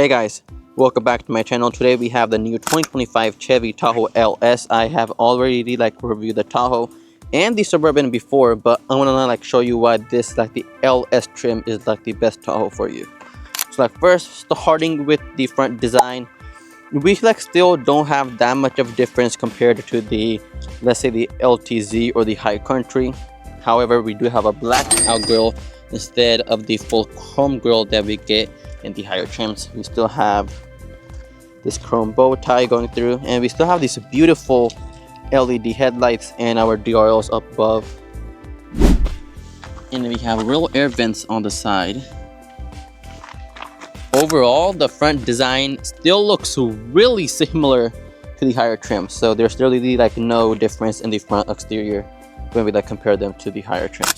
Hey guys, welcome back to my channel. Today we have the new 2025 Chevy Tahoe LS. I have already reviewed the Tahoe and the Suburban before, but I want to show you why this the LS trim is the best Tahoe for you. So first, starting with the front design, we still don't have that much of difference compared to the, let's say, the LTZ or the High Country. However, we do have a black out grille instead of the full chrome grille that we get in the higher trims. We still have this chrome bow tie going through, and we still have these beautiful LED headlights and our DRLs up above. And then we have real air vents on the side. Overall, the front design still looks really similar to the higher trims, so there's really no difference in the front exterior when we compare them to the higher trims.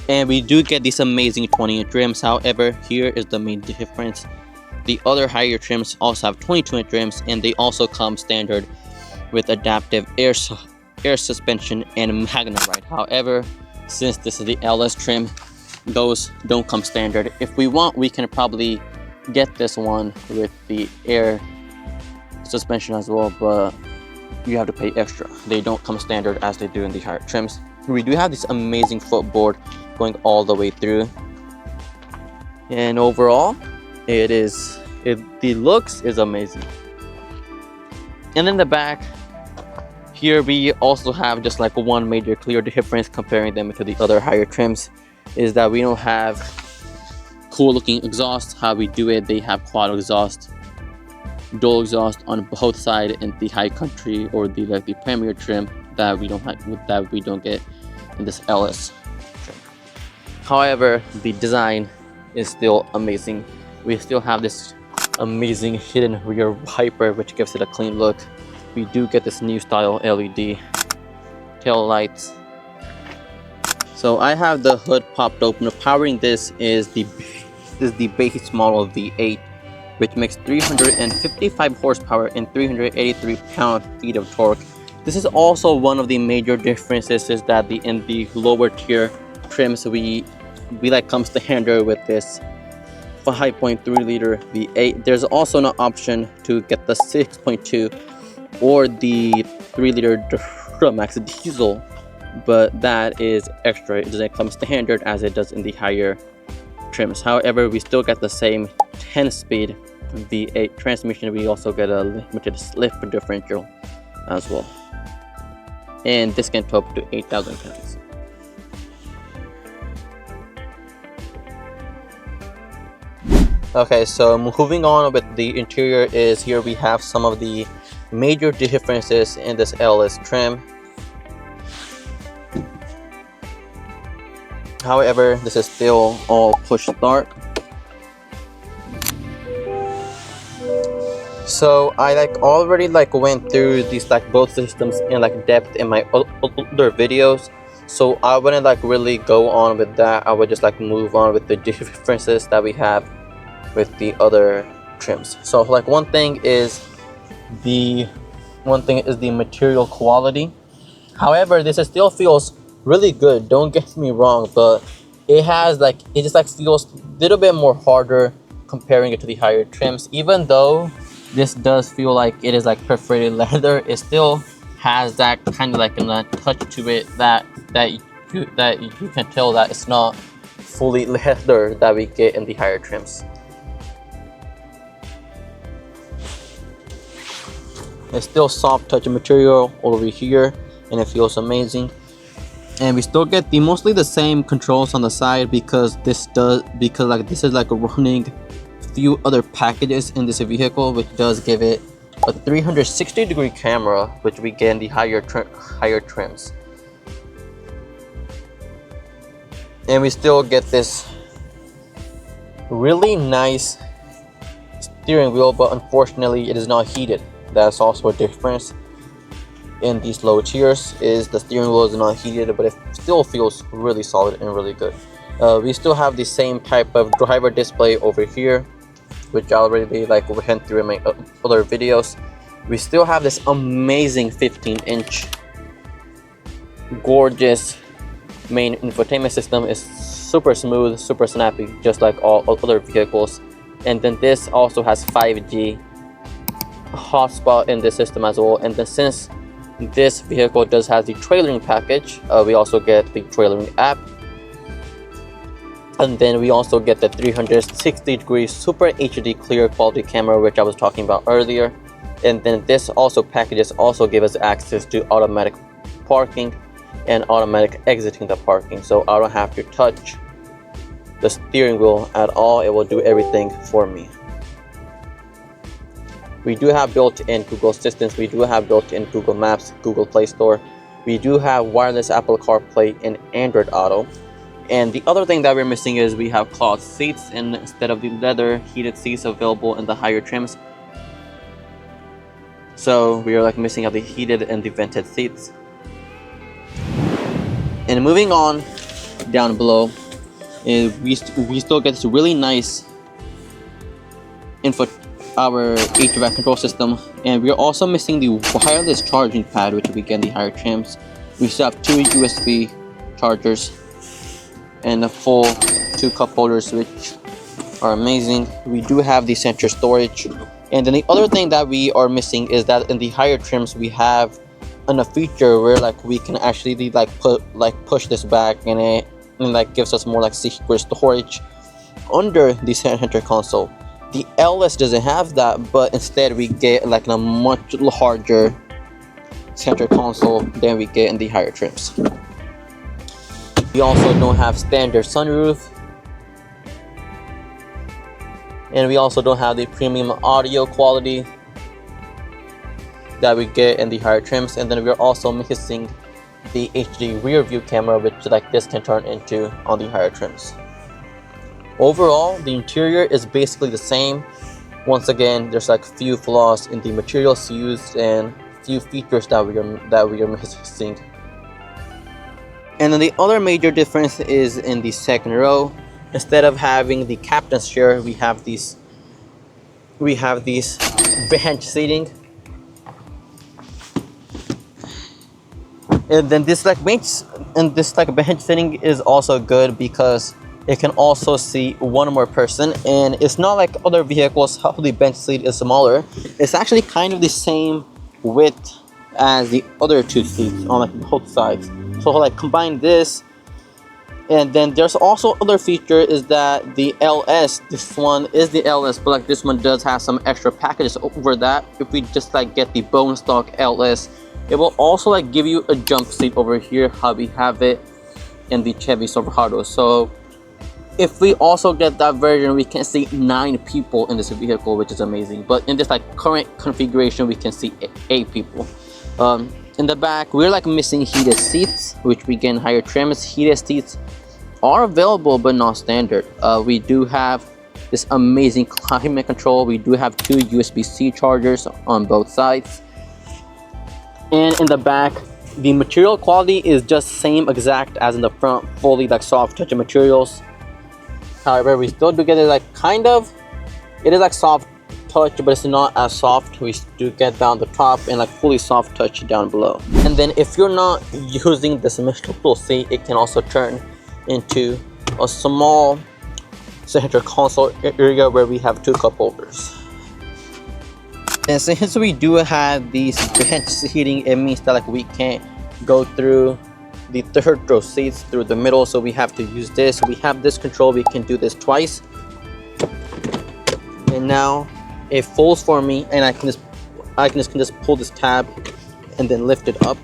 And we do get these amazing 20-inch rims. However, here is the main difference. The other higher trims also have 22-inch rims, and they also come standard with adaptive air suspension and Magnum ride. However, since this is the LS trim, those don't come standard. If we want, we can probably get this one with the air suspension as well, but you have to pay extra. They don't come standard as they do in the higher trims. We do have this amazing footboard going all the way through, and overall the looks is amazing. And in the back here, we also have just one major clear difference comparing them to the other higher trims, is that we don't have cool looking exhaust. How we do it, they have quad exhaust, dual exhaust on both sides in the High Country or the Premier trim that we don't get in this LS trim. However, the design is still amazing. We still have this amazing hidden rear wiper, which gives it a clean look. We do get this new style LED tail lights. So I have the hood popped open. Powering this is the base model V8, which makes 355 horsepower and 383 pound-feet of torque. This is also one of the major differences, is that in the lower tier trims we come standard with this 5.3 liter V8. There's also an option to get the 6.2 or the 3 liter Duramax diesel, but that is extra. It doesn't come standard as it does in the higher trims. However, we still get the same 10-speed V8 transmission. We also get a limited slip differential as well, and this can tow up to 8,000 pounds. Okay, so moving on with the interior, is here we have some of the major differences in this LS trim. However, this is still all push start. So I already went through these both systems in depth in my other videos, so I wouldn't really go on with that. I would just move on with the differences that we have with the other trims. So one thing is the material quality. However, this still feels really good, don't get me wrong, but it has it just feels a little bit more harder comparing it to the higher trims. Even though this does feel like it is perforated leather, it still has that kind of a touch to it that you can tell that it's not fully leather that we get in the higher trims. It's still soft touch material over here, and it feels amazing. And we still get mostly the same controls on the side, because this is running few other packages in this vehicle, which does give it a 360-degree camera, which we get in the higher trims. And we still get this really nice steering wheel, but unfortunately it is not heated. That's also a difference in these low tiers, is the steering wheel is not heated, but it still feels really solid and really good. We still have the same type of driver display over here, which I already went through in my other videos. We still have this amazing 15-inch gorgeous main infotainment system. Is super smooth, super snappy, just like all other vehicles. And then this also has 5G hotspot in the system as well. And then since this vehicle does have the trailering package, we also get the trailering app. And then we also get the 360-degree super HD clear quality camera, which I was talking about earlier. And then this also packages also give us access to automatic parking and automatic exiting the parking, so I don't have to touch the steering wheel at all. It will do everything for me. We do have built-in Google Assistant, we do have built-in Google Maps, Google Play Store. We do have wireless Apple CarPlay and Android Auto. And the other thing that we're missing is we have cloth seats instead of the leather heated seats available in the higher trims. So we are like missing out the heated and the vented seats. And moving on down below, we still get this really nice our HVAC control system, and we are also missing the wireless charging pad, which we get in the higher trims. We still have 2 USB chargers and a full 2 cup holders, which are amazing. We do have the center storage, and then the other thing that we are missing is that in the higher trims we have a feature where like we can actually push this back, and it like gives us more like secret storage under the center console. The LS doesn't have that, but instead we get like a much larger center console than we get in the higher trims. We also don't have standard sunroof, and we also don't have the premium audio quality that we get in the higher trims. And then we're also missing the HD rear view camera, which like this can turn into on the higher trims. Overall, the interior is basically the same. Once again, there's like few flaws in the materials used and few features that we are missing. And then the other major difference is in the second row. Instead of having the captain's chair, we have these bench seating. And then this bench seating is also good because it can also see one more person, and it's not like other vehicles how the bench seat is smaller. It's actually kind of the same width as the other 2 seats on like both sides. So like combine this, and then there's also other feature is that the LS, this one is the LS, but like this one does have some extra packages over that. If we just like get the bone stock LS, it will also like give you a jump seat over here how we have it in the Chevy Silverado. So if we also get that version, we can see 9 people in this vehicle, which is amazing. But in this like current configuration, we can see 8 people. In the back, we're like missing heated seats, which we get in higher trims. Heated seats are available, but not standard. We do have this amazing climate control. We do have 2 USB-C chargers on both sides. And in the back, the material quality is just same exact as in the front, fully like soft touch materials. However, we still do get it like it is like soft touch, but it's not as soft. We do get down the top and like fully soft touch down below. And then if you're not using this metal seat, it can also turn into a small center console area where we have 2 cup holders. And since we do have these bench seating, it means that like we can't go through the 3rd row seats through the middle, so we have to use this. We have this control, we can do this twice, and now it folds for me, and I can just pull this tab and then lift it up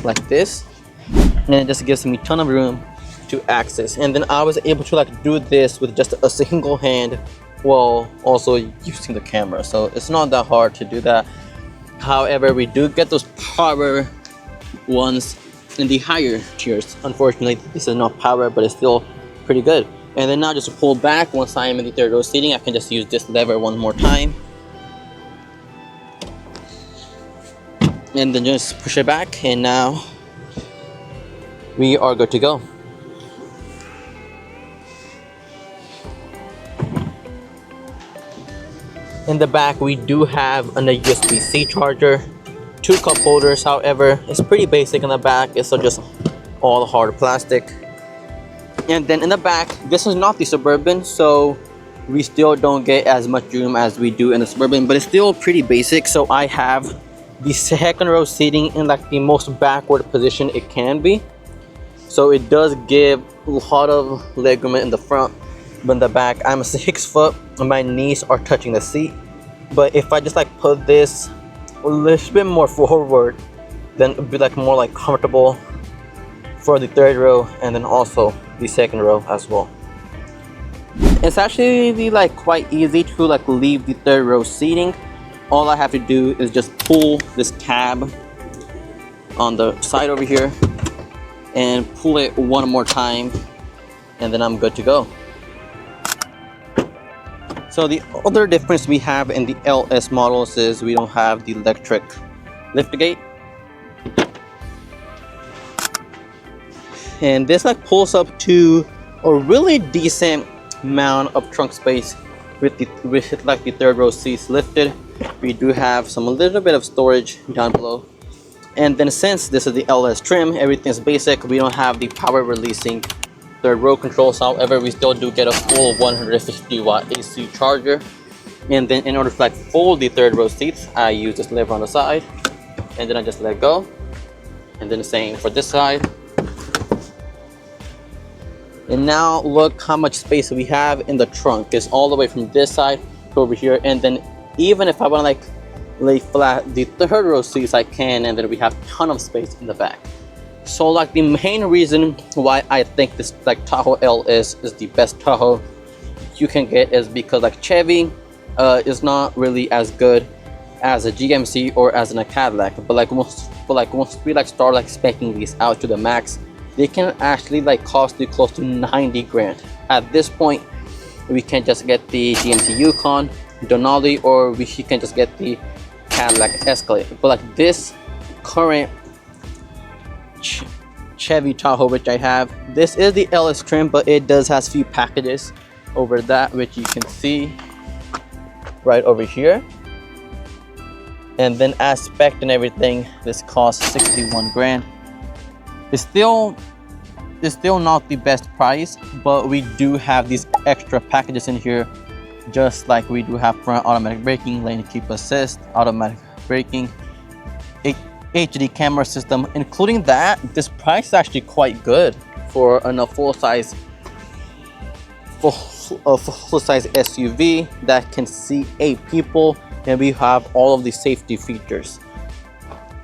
like this, and it just gives me a ton of room to access. And then I was able to like do this with just a single hand while also using the camera, so it's not that hard to do that. However, we do get those power ones in the higher tiers. Unfortunately, this is not power, but it's still pretty good. And then now just to pull back, once I am in the 3rd row seating, I can just use this lever one more time, and then just push it back, and now we are good to go. In the back, we do have a USB-C charger, 2 cup holders. However, it's pretty basic in the back. It's just all hard plastic. And then in the back, this is not the Suburban, so we still don't get as much room as we do in the Suburban, but it's still pretty basic. So I have the second row seating in like the most backward position it can be. So it does give a lot of legroom in the front, but in the back, I'm 6 foot and my knees are touching the seat. But if I just like put this a little bit more forward, then it'd be like more like comfortable for the third row and then also the second row as well. It's actually like quite easy to like leave the third row seating. All I have to do is just pull this tab on the side over here and pull it one more time, and then I'm good to go. So the other difference we have in the LS models is we don't have the electric liftgate. And this like pulls up to a really decent amount of trunk space with like the third row seats lifted. We do have some a little bit of storage down below. And then since this is the LS trim, everything's basic. We don't have the power releasing third row controls. However, we still do get a full 150 watt AC charger. And then in order to like fold the third row seats, I use this lever on the side, and then I just let go. And then the same for this side. And now look how much space we have in the trunk. It's all the way from this side to over here. And then even if I want to like lay flat the third row seats, I can, and then we have a ton of space in the back. So like the main reason why I think this like Tahoe LS is the best Tahoe you can get is because like Chevy is not really as good as a GMC or as in a Cadillac, but like once we like start like speccing these out to the max, they can actually like cost you close to 90 grand. At this point, we can just get the GMC Yukon, Denali, or we can just get the Cadillac Escalade. But like this current Chevy Tahoe which I have, this is the LS trim, but it does has a few packages over that, which you can see right over here. And then as spec and everything, this costs 61 grand. It's still not the best price, but we do have these extra packages in here, just like we do have front automatic braking, lane keep assist, automatic braking, HD camera system. Including that, this price is actually quite good for a full-size SUV that can seat 8 people, and we have all of the safety features.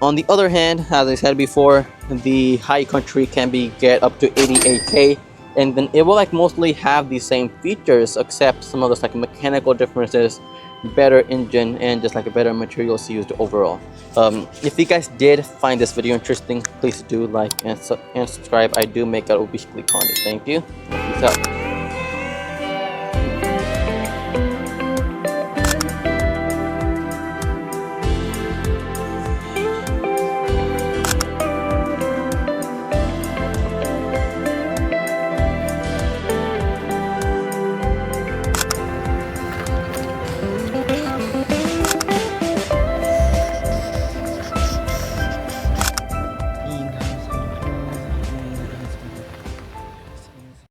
On the other hand, as I said before, the high country can be get up to 88K, and then it will like mostly have the same features except some of those like mechanical differences, better engine, and just like a better materials used overall. If you guys did find this video interesting, please do like and subscribe. I do make a weekly content. Thank you. Peace out.